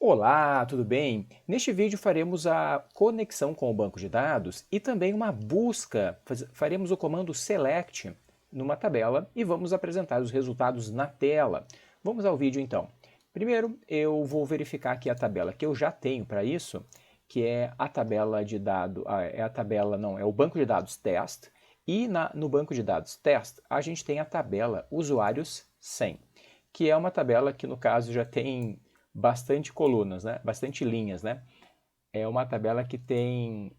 Olá, tudo bem? Neste vídeo faremos a conexão com o banco de dados e também uma busca. Faremos o comando select numa tabela e vamos apresentar os resultados na tela. Vamos ao vídeo então. Primeiro, eu vou verificar aqui a tabela que eu já tenho para isso, que é a tabela de dados, é o banco de dados test, e no banco de dados test a gente tem a tabela usuários 100, que é uma tabela que no caso já tem bastante colunas, né? Bastante linhas, né? É uma tabela que tem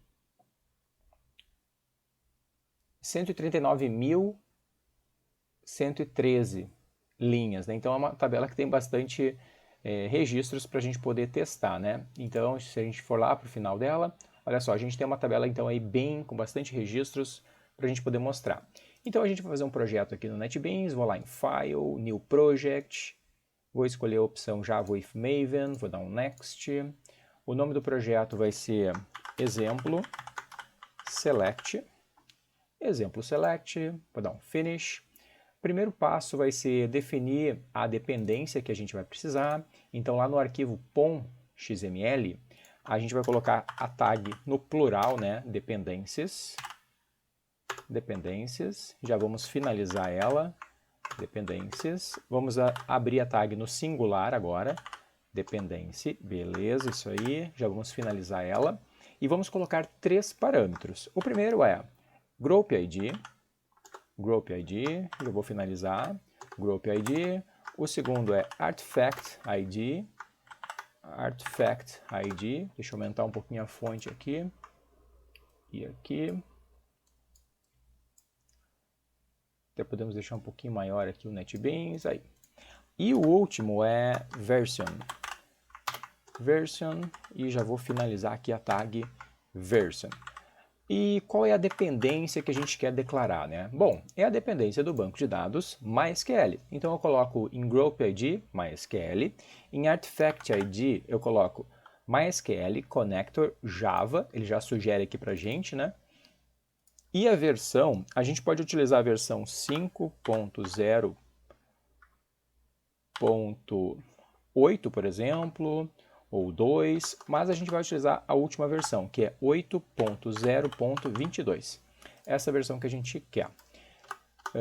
139.113 linhas, né? Então é uma tabela que tem bastante registros para a gente poder testar, né? Então, se a gente for lá para o final dela, olha só, a gente tem uma tabela então aí bem com bastante registros para a gente poder mostrar. Então a gente vai fazer um projeto aqui no NetBeans, vou lá em File, New Project, vou escolher a opção Java with Maven, vou dar um Next. O nome do projeto vai ser Exemplo Select. Exemplo Select, vou dar um Finish. Primeiro passo vai ser definir a dependência que a gente vai precisar. Então lá no arquivo pom.xml, a gente vai colocar a tag no plural, né? Dependências. Dependências. Já vamos finalizar ela. Dependências. Vamos abrir a tag no singular agora. Dependência. Beleza, isso aí. Já vamos finalizar ela. E vamos colocar três parâmetros. O primeiro é Group ID. Group ID. Já vou finalizar. Group ID. O segundo é Artifact ID. Artifact ID. Deixa eu aumentar um pouquinho a fonte aqui. E aqui. Até podemos deixar um pouquinho maior aqui o NetBeans. Aí. E o último é Version. Version. E já vou finalizar aqui a tag Version. E qual é a dependência que a gente quer declarar, né? Bom, é a dependência do banco de dados MySQL. Então eu coloco em Group ID MySQL, em Artifact ID eu coloco MySQL Connector Java, ele já sugere aqui pra gente, né? E a versão, a gente pode utilizar a versão 5.0.8, por exemplo, ou 2, mas a gente vai utilizar a última versão, que é 8.0.22. Essa é a versão que a gente quer.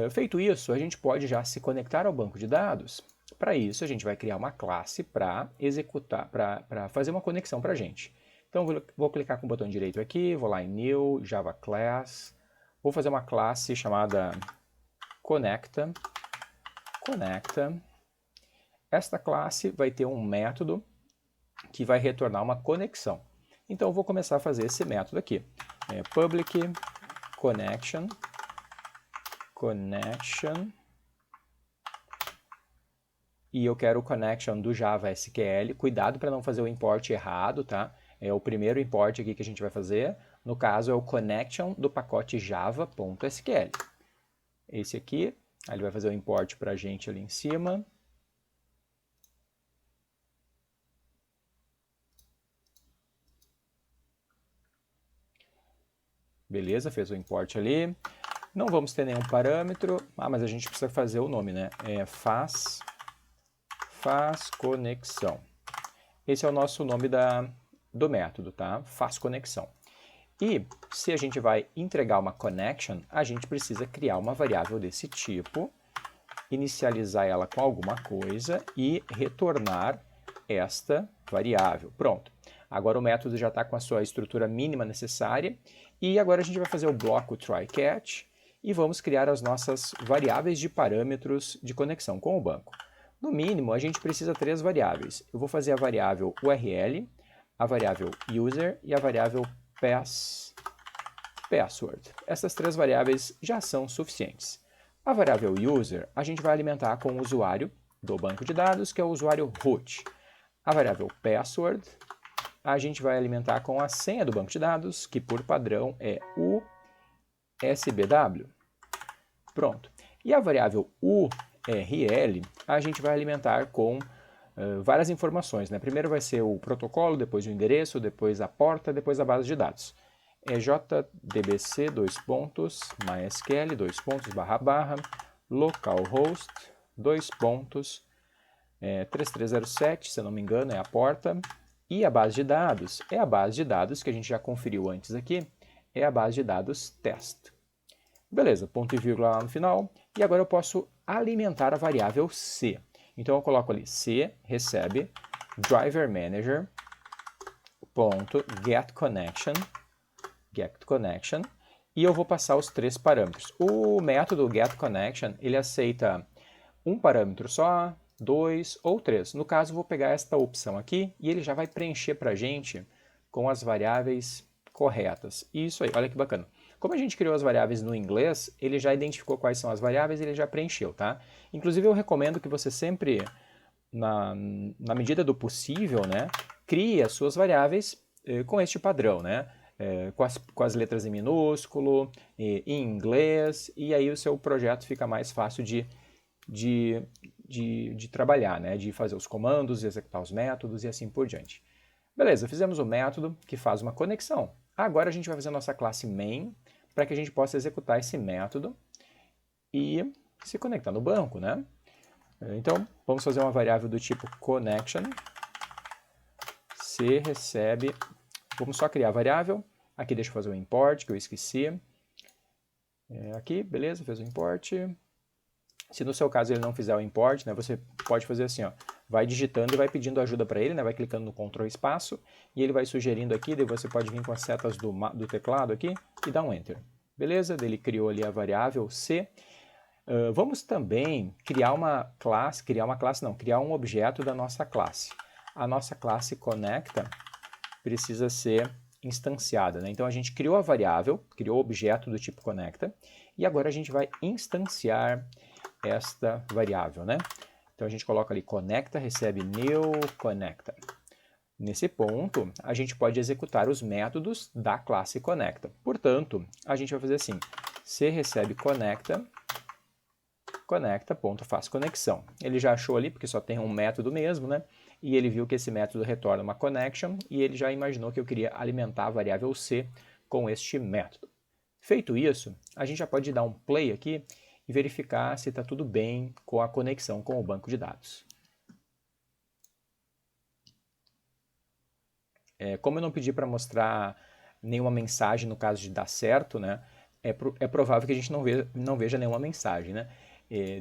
Feito isso, a gente pode já se conectar ao banco de dados. Para isso, a gente vai criar uma classe para executar, para fazer uma conexão para a gente. Então, vou clicar com o botão direito aqui, vou lá em New, Java Class, vou fazer uma classe chamada Conecta. Esta classe vai ter um método que vai retornar uma conexão. Então eu vou começar a fazer esse método aqui. Public connection. E eu quero o connection do Java SQL. Cuidado para não fazer o import errado, tá? É o primeiro import aqui que a gente vai fazer. No caso é o connection do pacote java.sql. Esse aqui, aí ele vai fazer o import para a gente ali em cima. Beleza, fez o import ali. Não vamos ter nenhum parâmetro. Mas a gente precisa fazer o nome, né? Faz conexão. Esse é o nosso nome do método, tá? Faz conexão. E se a gente vai entregar uma connection, a gente precisa criar uma variável desse tipo, inicializar ela com alguma coisa e retornar esta variável. Pronto. Agora o método já está com a sua estrutura mínima necessária e agora a gente vai fazer o bloco try-catch e vamos criar as nossas variáveis de parâmetros de conexão com o banco. No mínimo, a gente precisa três variáveis. Eu vou fazer a variável URL, a variável user e a variável password. Essas três variáveis já são suficientes. A variável user a gente vai alimentar com o usuário do banco de dados, que é o usuário root. A variável password a gente vai alimentar com a senha do banco de dados, que por padrão é USBW. Pronto. E a variável URL a gente vai alimentar com várias informações, né? Primeiro vai ser o protocolo, depois o endereço, depois a porta, depois a base de dados. JDBC, MySQL, localhost, 3307, se eu não me engano, é a porta. E a base de dados é a base de dados que a gente já conferiu antes aqui, é a base de dados test. Beleza, ponto e vírgula lá no final. E agora eu posso alimentar a variável C. Então eu coloco ali C recebe driver manager ponto get connection, e eu vou passar os 3 parâmetros. O método getConnection, ele aceita um parâmetro só, 2 ou 3. No caso, eu vou pegar esta opção aqui e ele já vai preencher para a gente com as variáveis corretas. Isso aí, olha que bacana. Como a gente criou as variáveis no inglês, ele já identificou quais são as variáveis e ele já preencheu, tá? Inclusive, eu recomendo que você sempre, na medida do possível, né, crie as suas variáveis com este padrão, né? Com as letras em minúsculo, em inglês, e aí o seu projeto fica mais fácil de trabalhar, né? De fazer os comandos, executar os métodos e assim por diante. Beleza, fizemos o método que faz uma conexão. Agora a gente vai fazer a nossa classe main para que a gente possa executar esse método e se conectar no banco, né? Então, vamos fazer uma variável do tipo connection. Se recebe... Vamos só criar a variável. Aqui deixa eu fazer o import, que eu esqueci. Aqui, beleza, fez o import. Se no seu caso ele não fizer o import, né, você pode fazer assim, ó, vai digitando e vai pedindo ajuda para ele, né, vai clicando no Ctrl espaço, e ele vai sugerindo aqui, daí você pode vir com as setas do teclado aqui e dar um Enter. Beleza? Daí ele criou ali a variável C. Vamos também criar um objeto da nossa classe. A nossa classe conecta precisa ser instanciada, né? Então a gente criou a variável, criou o objeto do tipo conecta, e agora a gente vai instanciar esta variável, né? Então a gente coloca ali conecta, recebe new conecta. Nesse ponto, a gente pode executar os métodos da classe conecta. Portanto, a gente vai fazer assim, se recebe conecta, faz conexão. Ele já achou ali, porque só tem um método mesmo, né? E ele viu que esse método retorna uma connection, e ele já imaginou que eu queria alimentar a variável C com este método. Feito isso, a gente já pode dar um play aqui e verificar se está tudo bem com a conexão com o banco de dados. Como eu não pedi para mostrar nenhuma mensagem no caso de dar certo, né, é provável que a gente não veja nenhuma mensagem, né?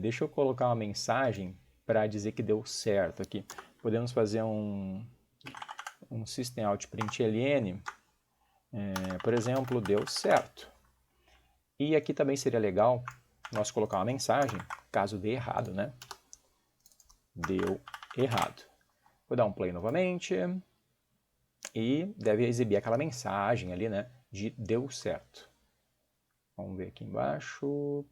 Deixa eu colocar uma mensagem para dizer que deu certo aqui. Podemos fazer um systemout.println, por exemplo, deu certo. E aqui também seria legal nós colocar uma mensagem, caso dê errado, né? Deu errado. Vou dar um play novamente e deve exibir aquela mensagem ali, né? De deu certo. Vamos ver aqui embaixo.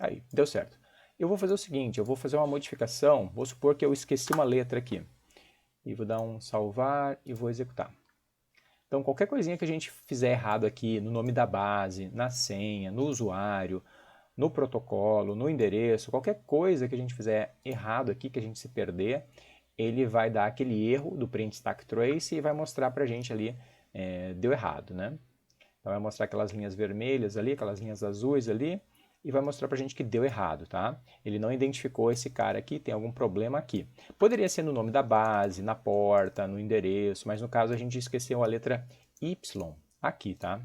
Aí, deu certo. Eu vou fazer o seguinte, eu vou fazer uma modificação, vou supor que eu esqueci uma letra aqui. E vou dar um salvar e vou executar. Então, qualquer coisinha que a gente fizer errado aqui, no nome da base, na senha, no usuário, no protocolo, no endereço, qualquer coisa que a gente fizer errado aqui, que a gente se perder, ele vai dar aquele erro do print stack trace e vai mostrar para a gente ali, deu errado, né? Então, vai mostrar aquelas linhas vermelhas ali, aquelas linhas azuis ali, e vai mostrar para a gente que deu errado, tá? Ele não identificou esse cara aqui, tem algum problema aqui. Poderia ser no nome da base, na porta, no endereço, mas no caso a gente esqueceu a letra Y aqui, tá?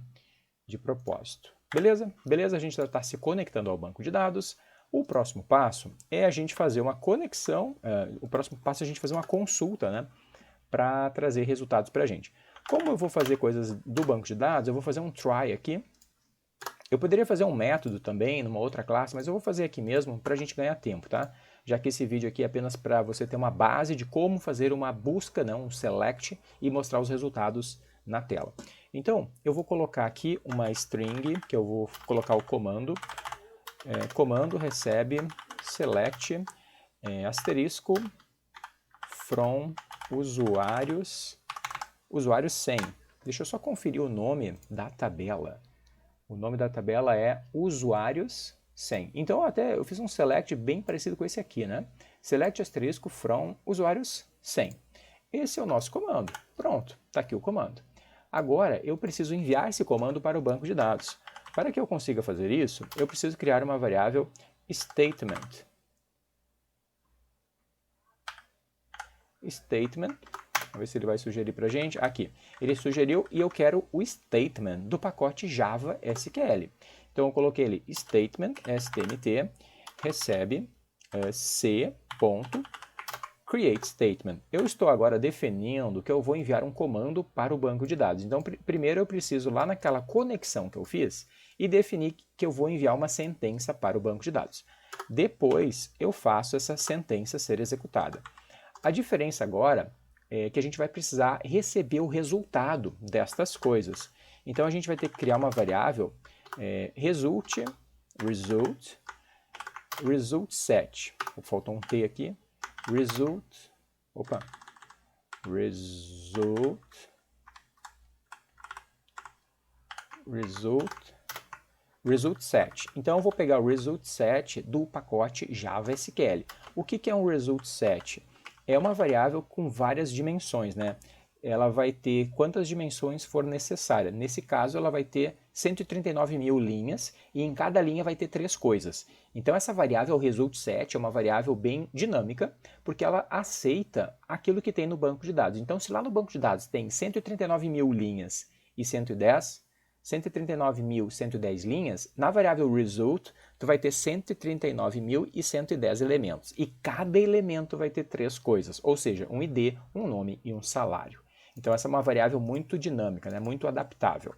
De propósito. Beleza? Beleza, a gente já está se conectando ao banco de dados. O próximo passo é a gente fazer uma conexão, o próximo passo é a gente fazer uma consulta, né? Para trazer resultados para a gente. Como eu vou fazer coisas do banco de dados, eu vou fazer um try aqui. Eu poderia fazer um método também numa outra classe, mas eu vou fazer aqui mesmo para a gente ganhar tempo, tá? Já que esse vídeo aqui é apenas para você ter uma base de como fazer uma busca, não, um select, e mostrar os resultados na tela. Então, eu vou colocar aqui uma string, que eu vou colocar o comando, comando recebe select asterisco from usuários 100. Deixa eu só conferir o nome da tabela. O nome da tabela é usuários 100. Então eu fiz um select bem parecido com esse aqui, né? Select asterisco from usuários 100. Esse é o nosso comando. Pronto, está aqui o comando. Agora eu preciso enviar esse comando para o banco de dados. Para que eu consiga fazer isso, eu preciso criar uma variável statement. statement. Vamos ver se ele vai sugerir para a gente. Aqui, ele sugeriu e eu quero o statement do pacote Java SQL. Então eu coloquei ele statement, stmt, recebe c.create statement. Eu estou agora definindo que eu vou enviar um comando para o banco de dados. Então primeiro eu preciso lá naquela conexão que eu fiz e definir que eu vou enviar uma sentença para o banco de dados. Depois eu faço essa sentença ser executada. A diferença agora é que a gente vai precisar receber o resultado destas coisas. Então a gente vai ter que criar uma variável result set. Faltou um T aqui. Result set. Então eu vou pegar o result set do pacote Java SQL. O que é um result set? É uma variável com várias dimensões, né? Ela vai ter quantas dimensões for necessária. Nesse caso, ela vai ter 139 mil linhas e em cada linha vai ter 3 coisas. Então essa variável, o result set, é uma variável bem dinâmica, porque ela aceita aquilo que tem no banco de dados. Então se lá no banco de dados tem 139 mil linhas e 139.110 linhas, na variável result, tu vai ter 139.110 elementos. E cada elemento vai ter 3 coisas, ou seja, um ID, um nome e um salário. Então essa é uma variável muito dinâmica, né? Muito adaptável.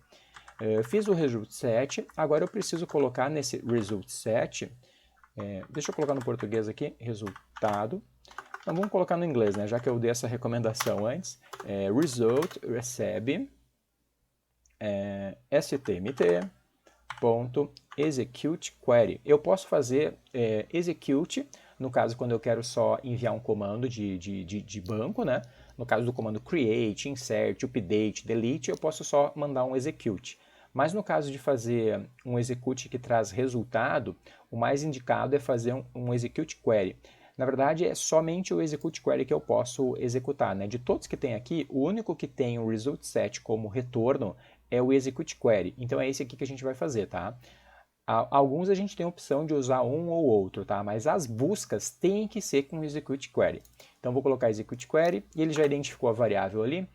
Fiz o result set, agora eu preciso colocar nesse result set, deixa eu colocar no português aqui, resultado. Então vamos colocar no inglês, né? Já que eu dei essa recomendação antes. Result recebe stmt.execute query. Eu posso fazer execute, no caso quando eu quero só enviar um comando de banco, né? No caso do comando create, insert, update, delete, eu posso só mandar um execute. Mas no caso de fazer um execute que traz resultado, o mais indicado é fazer um execute query. Na verdade, é somente o execute query que eu posso executar, né? De todos que tem aqui, o único que tem o result set como retorno é o execute query. Então é esse aqui que a gente vai fazer, tá? Alguns a gente tem a opção de usar um ou outro, tá? Mas as buscas têm que ser com execute query. Então vou colocar execute query e ele já identificou a variável ali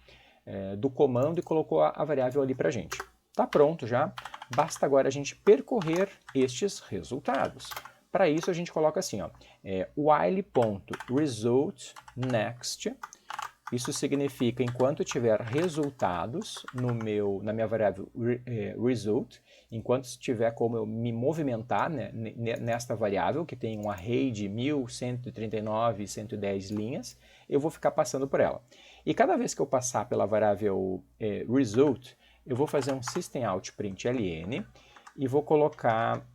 do comando e colocou a variável ali pra gente. Tá pronto já, basta agora a gente percorrer estes resultados. Para isso a gente coloca assim, ó, while.resultNext. Isso significa enquanto tiver resultados na minha variável result, enquanto tiver como eu me movimentar, né, nesta variável, que tem um array de 1.139 e 110 linhas, eu vou ficar passando por ela. E cada vez que eu passar pela variável result, eu vou fazer um systemout.println e vou colocar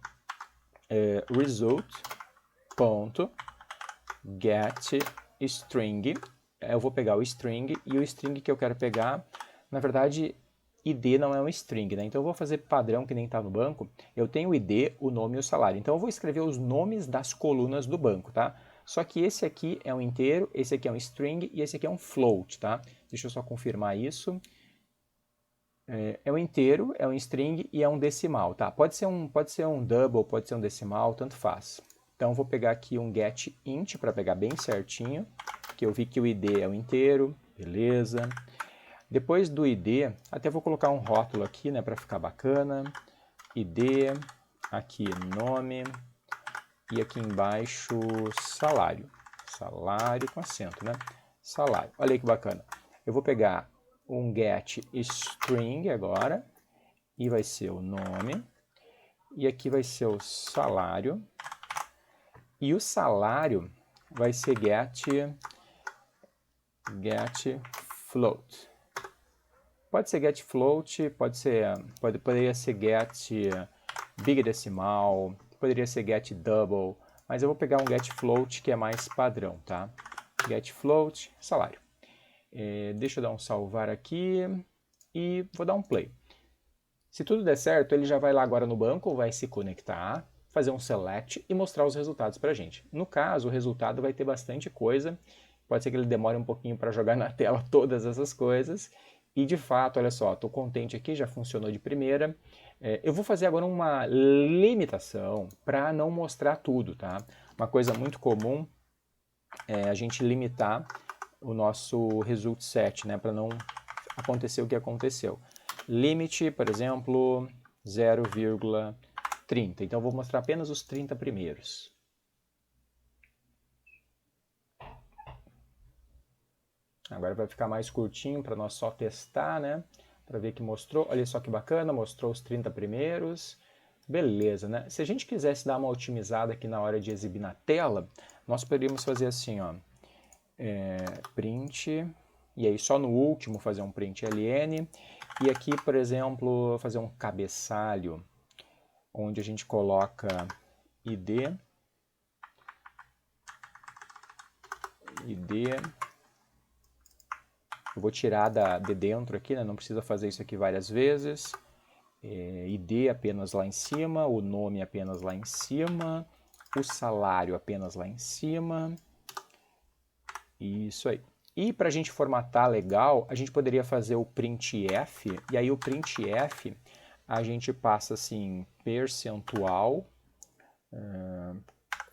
result.getString. Eu vou pegar o string e o string que eu quero pegar, na verdade, ID não é um string, né? Então eu vou fazer padrão que nem está no banco. Eu tenho o ID, o nome e o salário. Então eu vou escrever os nomes das colunas do banco, tá? Só que esse aqui é um inteiro, esse aqui é um string e esse aqui é um float, tá? Deixa eu só confirmar isso. É um inteiro, é um string e é um decimal, tá? Pode ser um double, pode ser um decimal, tanto faz. Então eu vou pegar aqui um getInt para pegar bem certinho, que eu vi que o ID é um inteiro, beleza. Depois do ID, até vou colocar um rótulo aqui, né, para ficar bacana. ID, aqui nome e aqui embaixo salário. Salário com acento, né? Salário. Olha aí que bacana. Eu vou pegar um getString agora e vai ser o nome e aqui vai ser o salário e o salário vai ser getFloat. Pode ser getFloat, poderia ser getBigDecimal, poderia ser getDouble, mas eu vou pegar um getFloat que é mais padrão, tá? getFloat, salário. Deixa eu dar um salvar aqui e vou dar um play. Se tudo der certo, ele já vai lá agora no banco, vai se conectar, fazer um select e mostrar os resultados para a gente. No caso, o resultado vai ter bastante coisa, pode ser que ele demore um pouquinho para jogar na tela todas essas coisas. E de fato, olha só, estou contente aqui, já funcionou de primeira. Eu vou fazer agora uma limitação para não mostrar tudo, tá? Uma coisa muito comum é a gente limitar o nosso result set, né, para não acontecer o que aconteceu. Limite, por exemplo, 0,30. Então, eu vou mostrar apenas os 30 primeiros. Agora vai ficar mais curtinho para nós só testar, né? Para ver que mostrou. Olha só que bacana, mostrou os 30 primeiros. Beleza, né? Se a gente quisesse dar uma otimizada aqui na hora de exibir na tela, nós poderíamos fazer assim, ó. Print, e aí só no último fazer um print ln. E aqui, por exemplo, fazer um cabeçalho, onde a gente coloca id, eu vou tirar de dentro aqui, né? Não precisa fazer isso aqui várias vezes. ID apenas lá em cima, o nome apenas lá em cima, o salário apenas lá em cima. Isso aí. E para a gente formatar legal, a gente poderia fazer o printf, e aí o printf a gente passa assim, percentual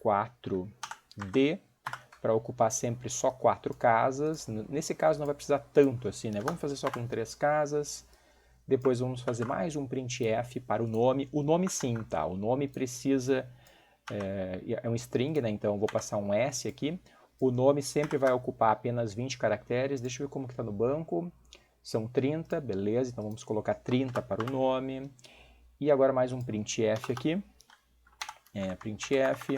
4D, para ocupar sempre só 4 casas. Nesse caso não vai precisar tanto assim, né? Vamos fazer só com 3 casas. Depois vamos fazer mais um printf para o nome. O nome sim, tá? O nome precisa... É um string, né? Então eu vou passar um S aqui. O nome sempre vai ocupar apenas 20 caracteres. Deixa eu ver como que está no banco. São 30, beleza. Então vamos colocar 30 para o nome. E agora mais um printf aqui. Printf...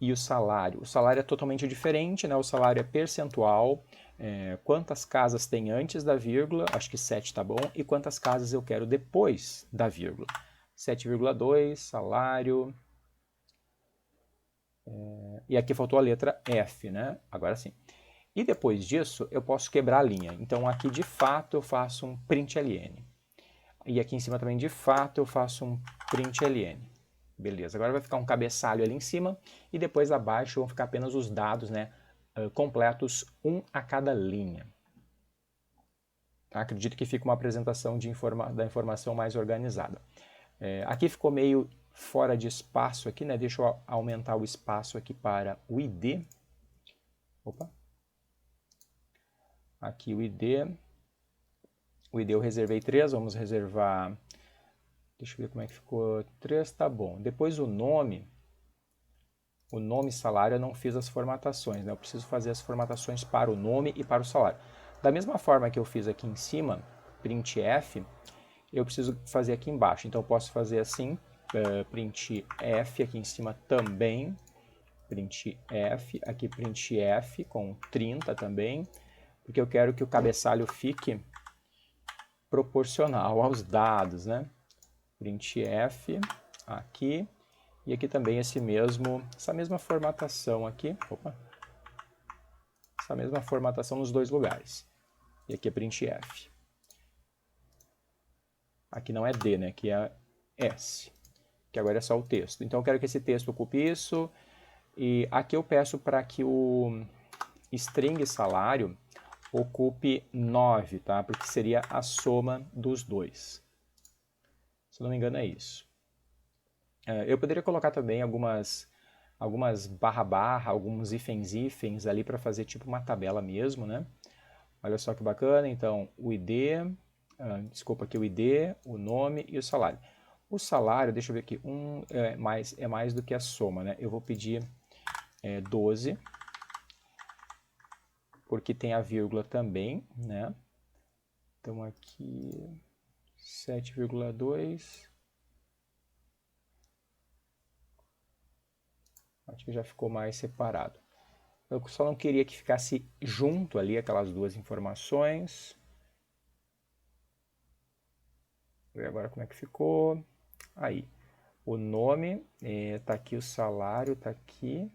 E o salário? O salário é totalmente diferente, né? O salário é percentual, quantas casas tem antes da vírgula, acho que 7 tá bom, e quantas casas eu quero depois da vírgula. 7,2, salário, e aqui faltou a letra F, né? Agora sim. E depois disso, eu posso quebrar a linha. Então aqui de fato eu faço um println. E aqui em cima também de fato eu faço um println. Beleza, agora vai ficar um cabeçalho ali em cima e depois abaixo vão ficar apenas os dados, né, completos, um a cada linha. Acredito que fica uma apresentação da informação mais organizada. Aqui ficou meio fora de espaço aqui, né? Deixa eu aumentar o espaço aqui para o ID. Opa. Aqui o ID. O ID eu reservei 3, vamos reservar... Deixa eu ver como é que ficou. 3 tá bom. Depois o nome salário eu não fiz as formatações, né? Eu preciso fazer as formatações para o nome e para o salário. Da mesma forma que eu fiz aqui em cima, printf, eu preciso fazer aqui embaixo. Então eu posso fazer assim, printf aqui em cima também, printf, aqui printf com 30 também, porque eu quero que o cabeçalho fique proporcional aos dados, né? Printf aqui, e aqui também essa mesma formatação aqui, essa mesma formatação nos dois lugares. E aqui é printf. Aqui não é D, né? Aqui é S, que agora é só o texto. Então eu quero que esse texto ocupe isso, e aqui eu peço para que o string salário ocupe 9, tá? Porque seria a soma dos dois. Se não me engano é isso. Eu poderia colocar também algumas barra, alguns hífens ali para fazer tipo uma tabela mesmo, né? Olha só que bacana, então o ID, desculpa aqui o ID, o nome e o salário. O salário, deixa eu ver aqui, é mais do que a soma, né? Eu vou pedir 12, porque tem a vírgula também, né? Então aqui 7,2... Acho que já ficou mais separado. Eu só não queria que ficasse junto ali aquelas duas informações. Vou ver agora como é que ficou. Aí, o nome, tá aqui o salário, tá aqui.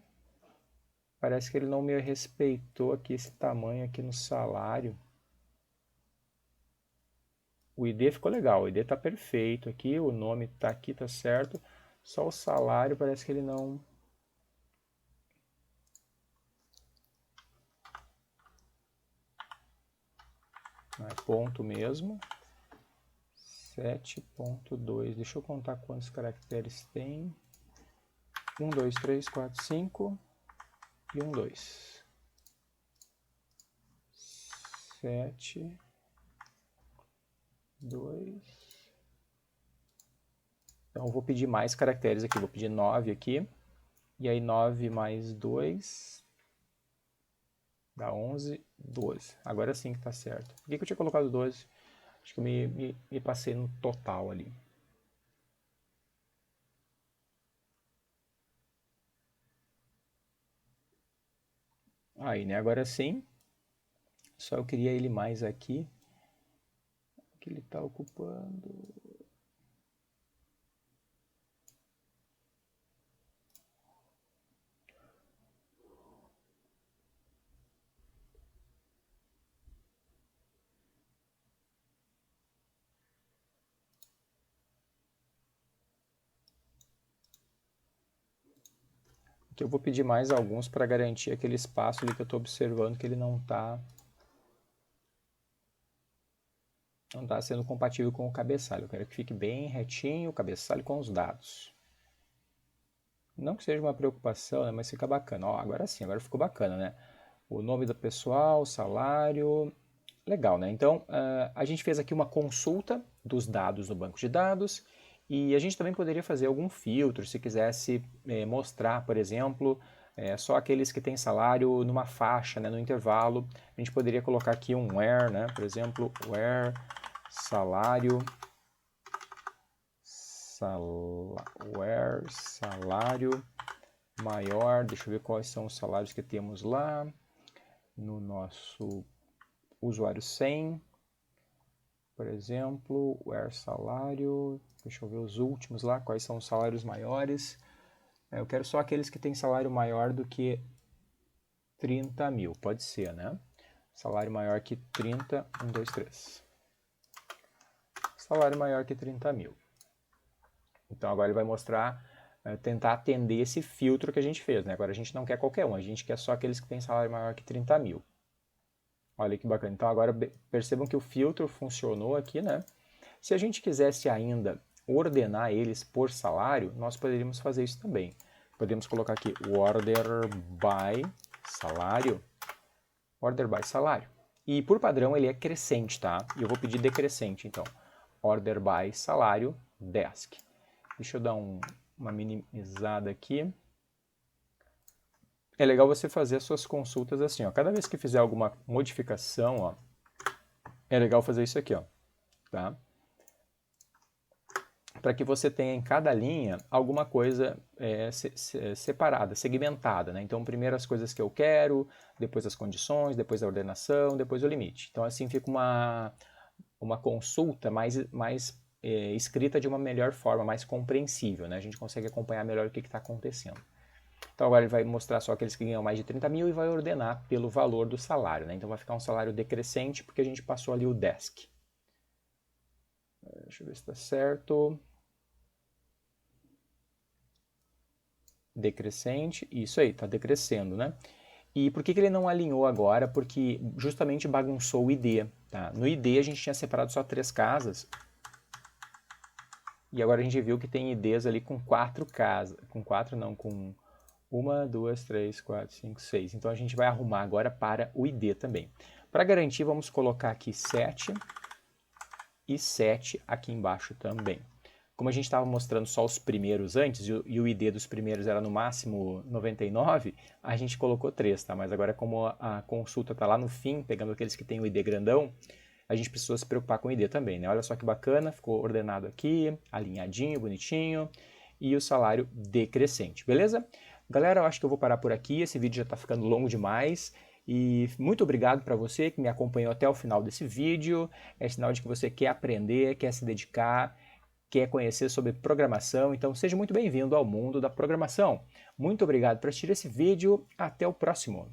Parece que ele não me respeitou aqui esse tamanho aqui no salário. O ID ficou legal, o ID tá perfeito aqui, o nome tá aqui, tá certo. Só o salário parece que ele não... É ponto mesmo. 7.2. Deixa eu contar quantos caracteres tem. 1, 2, 3, 4, 5 e 1, 2. 7, 2. Então eu vou pedir mais caracteres aqui, vou pedir 9 aqui. E aí 9 mais 2 dá 11, 12. Agora sim que está certo. Por que eu tinha colocado 12? Acho que eu me passei no total ali. Aí, né? Agora sim. Só eu queria ele mais aqui. Que ele está ocupando. Aqui eu vou pedir mais alguns para garantir aquele espaço ali que eu estou observando que ele não está sendo compatível com o cabeçalho. Eu quero que fique bem retinho o cabeçalho com os dados. Não que seja uma preocupação, né, mas fica bacana. Ó, agora sim, agora ficou bacana, né? O nome do pessoal, salário, legal, né? Então, a gente fez aqui uma consulta dos dados no banco de dados e a gente também poderia fazer algum filtro, se quisesse mostrar, por exemplo, só aqueles que têm salário numa faixa, né, no intervalo. A gente poderia colocar aqui um where, né? Por exemplo, where salário maior, deixa eu ver quais são os salários que temos lá no nosso usuário 100, por exemplo, where salário, deixa eu ver os últimos lá, quais são os salários maiores. Eu quero só aqueles que têm salário maior do que 30 mil, pode ser, né? Salário maior que 30, 1, 2, 3. Salário maior que 30 mil. Então agora ele vai mostrar, tentar atender esse filtro que a gente fez, né? Agora a gente não quer qualquer um, a gente quer só aqueles que têm salário maior que 30 mil. Olha que bacana. Então agora percebam que o filtro funcionou aqui, né? Se a gente quisesse ainda ordenar eles por salário, nós poderíamos fazer isso também. Podemos colocar aqui o order by salário. Order by salário. E por padrão ele é crescente, tá? E eu vou pedir decrescente, então. Order by salário desk. Deixa eu dar uma minimizada aqui. É legal você fazer as suas consultas assim, ó. Cada vez que fizer alguma modificação, ó, é legal fazer isso aqui, ó, tá? Para que você tenha em cada linha alguma coisa separada, segmentada, né? Então, primeiro as coisas que eu quero, depois as condições, depois a ordenação, depois o limite. Então, assim fica uma consulta mais escrita de uma melhor forma, mais compreensível, né? A gente consegue acompanhar melhor o que está acontecendo. Então agora ele vai mostrar só aqueles que ganham mais de 30 mil e vai ordenar pelo valor do salário, né? Então vai ficar um salário decrescente porque a gente passou ali o desk. Deixa eu ver se está certo. Decrescente, isso aí, está decrescendo, né? E por que ele não alinhou agora? Porque justamente bagunçou o ID, tá? No ID a gente tinha separado só 3 casas e agora a gente viu que tem IDs ali com 4 casas, com 4 não, com 1, 2, 3, 4, 5, 6. Então a gente vai arrumar agora para o ID também. Para garantir, vamos colocar aqui 7 e 7 aqui embaixo também. Como a gente estava mostrando só os primeiros antes, e o ID dos primeiros era no máximo 99, a gente colocou 3, tá? Mas agora como a consulta está lá no fim, pegando aqueles que têm o ID grandão, a gente precisou se preocupar com o ID também, né? Olha só que bacana, ficou ordenado aqui, alinhadinho, bonitinho, e o salário decrescente, beleza? Galera, eu acho que eu vou parar por aqui, esse vídeo já está ficando longo demais, e muito obrigado para você que me acompanhou até o final desse vídeo, é sinal de que você quer aprender, quer se dedicar, quer conhecer sobre programação, então seja muito bem-vindo ao mundo da programação. Muito obrigado por assistir esse vídeo, até o próximo.